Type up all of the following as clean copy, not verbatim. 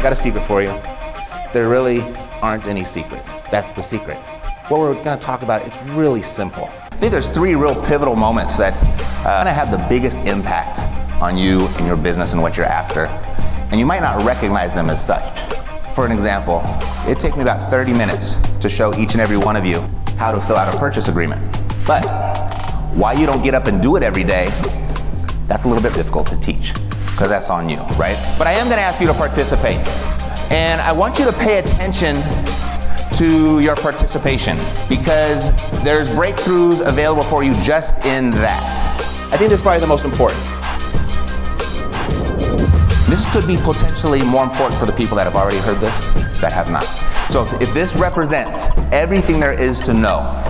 got a secret for you. There really aren't any secrets. That's the secret. What we're gonna talk about, it's really simple. I think there's 3 real pivotal moments that gonna have the biggest impact on you and your business and what you're after. And you might not recognize them as such. For an example, it takes me about 30 minutes to show each and every one of you how to fill out a purchase agreement. But why you don't get up and do it every day, that's a little bit difficult to teach, because that's on you, right? But I am gonna ask you to participate. And I want you to pay attention to your participation, because there's breakthroughs available for you just in that. I think that's probably the most important. This could be potentially more important for the people that have already heard this, that have not. So if this represents everything there is to know,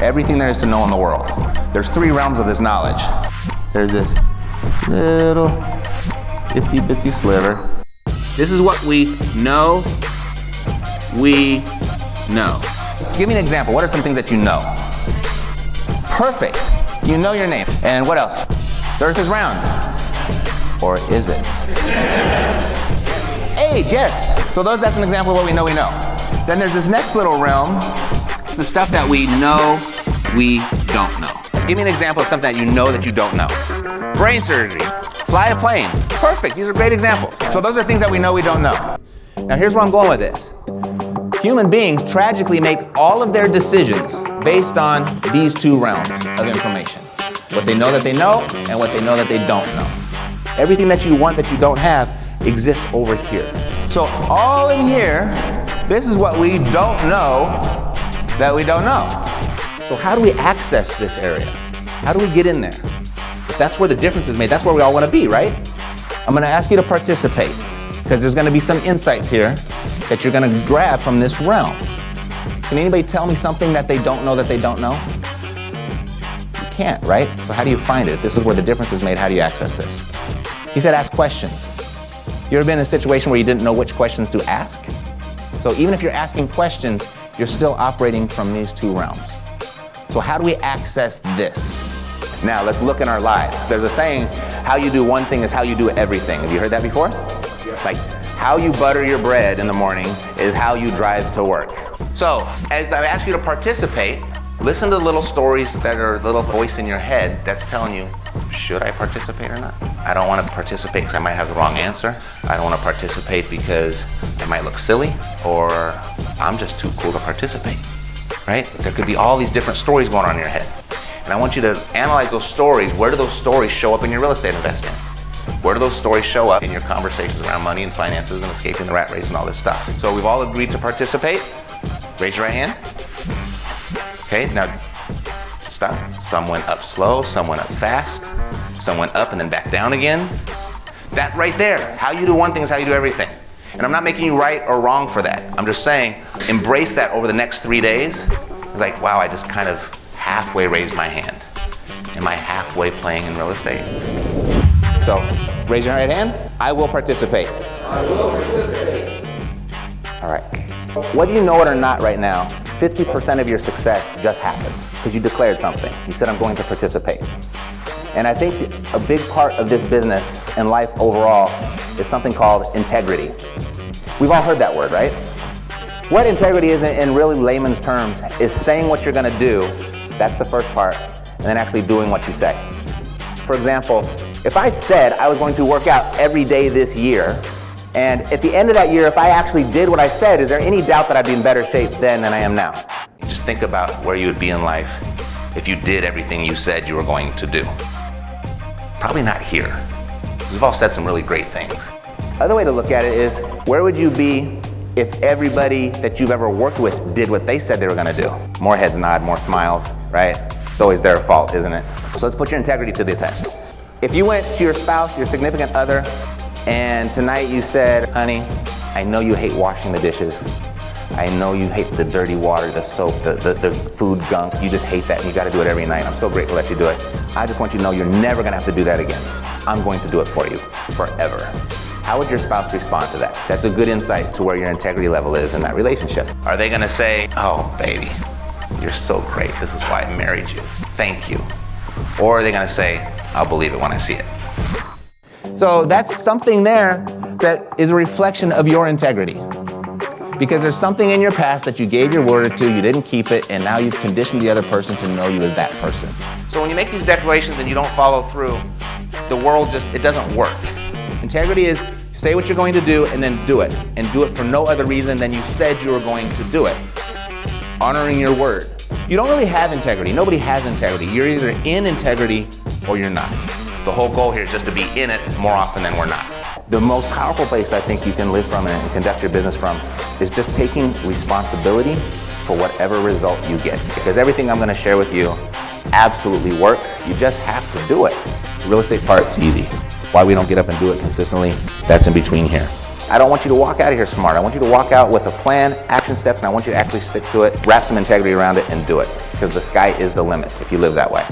everything there is to know in the world, there's 3 realms of this knowledge. There's this little itsy bitsy sliver. This is what we know. Give me an example. What are some things that you know? Perfect. You know your name. And what else? The earth is round. Or is it? Age, yes. So that's an example of what we know. Then there's this next little realm. It's the stuff that we know we don't know. Give me an example of something that you know that you don't know. Brain surgery, fly a plane. Perfect, these are great examples. So those are things that we know we don't know. Now here's where I'm going with this. Human beings tragically make all of their decisions based on these 2 realms of information. What they know that they know, and what they know that they don't know. Everything that you want that you don't have exists over here. So all in here, this is what we don't know that we don't know. So how do we access this area? How do we get in there? If that's where the difference is made, that's where we all want to be, right? I'm going to ask you to participate, because there's going to be some insights here that you're going to grab from this realm. Can anybody tell me something that they don't know that they don't know? You can't, right? So how do you find it? If this is where the difference is made, how do you access this? He said ask questions. You ever been in a situation where you didn't know which questions to ask? So even if you're asking questions, you're still operating from these 2 realms. So how do we access this? Now let's look in our lives. There's a saying, how you do one thing is how you do everything. Have you heard that before? Like, how you butter your bread in the morning is how you drive to work. So as I ask you to participate, listen to the little stories that are a little voice in your head that's telling you, should I participate or not? I don't want to participate because I might have the wrong answer. I don't want to participate because it might look silly, or I'm just too cool to participate, right? There could be all these different stories going on in your head. And I want you to analyze those stories. Where do those stories show up in your real estate investing? Where do those stories show up in your conversations around money and finances and escaping the rat race and all this stuff? So we've all agreed to participate. Raise your right hand. Okay, now stop. Some went up slow, some went up fast, some went up and then back down again. That right there, how you do one thing is how you do everything. And I'm not making you right or wrong for that. I'm just saying, embrace that over the next 3 days. It's like, wow, I just kind of halfway raised my hand. Am I halfway playing in real estate? So, raise your right hand. I will participate. I will participate. All right. Whether you know it or not right now, 50% of your success just happened because you declared something. You said, I'm going to participate. And I think a big part of this business and life overall is something called integrity. We've all heard that word, right? What integrity is in really layman's terms is saying what you're going to do. That's the first part. And then actually doing what you say. For example, if I said I was going to work out every day this year, and at the end of that year, if I actually did what I said, is there any doubt that I'd be in better shape then than I am now? Just think about where you would be in life if you did everything you said you were going to do. Probably not here. We've all said some really great things. Other way to look at it is, where would you be if everybody that you've ever worked with did what they said they were gonna do? More heads nod, more smiles, right? It's always their fault, isn't it? So let's put your integrity to the test. If you went to your spouse, your significant other, and tonight you said, honey, I know you hate washing the dishes. I know you hate the dirty water, the soap, the food gunk. You just hate that and you gotta do it every night. I'm so grateful that you do it. I just want you to know you're never gonna have to do that again. I'm going to do it for you forever. How would your spouse respond to that? That's a good insight to where your integrity level is in that relationship. Are they gonna say, oh baby, you're so great. This is why I married you. Thank you. Or are they gonna say, I'll believe it when I see it. So that's something there that is a reflection of your integrity. Because there's something in your past that you gave your word to, you didn't keep it, and now you've conditioned the other person to know you as that person. So when you make these declarations and you don't follow through, the world it doesn't work. Integrity is say what you're going to do and then do it. And do it for no other reason than you said you were going to do it. Honoring your word. You don't really have integrity. Nobody has integrity. You're either in integrity or you're not. The whole goal here is just to be in it more often than we're not. The most powerful place I think you can live from and conduct your business from is just taking responsibility for whatever result you get. Because everything I'm going to share with you absolutely works. You just have to do it. The real estate part's easy. Why we don't get up and do it consistently, that's in between here. I don't want you to walk out of here smart. I want you to walk out with a plan, action steps, and I want you to actually stick to it, wrap some integrity around it, and do it. Because the sky is the limit if you live that way.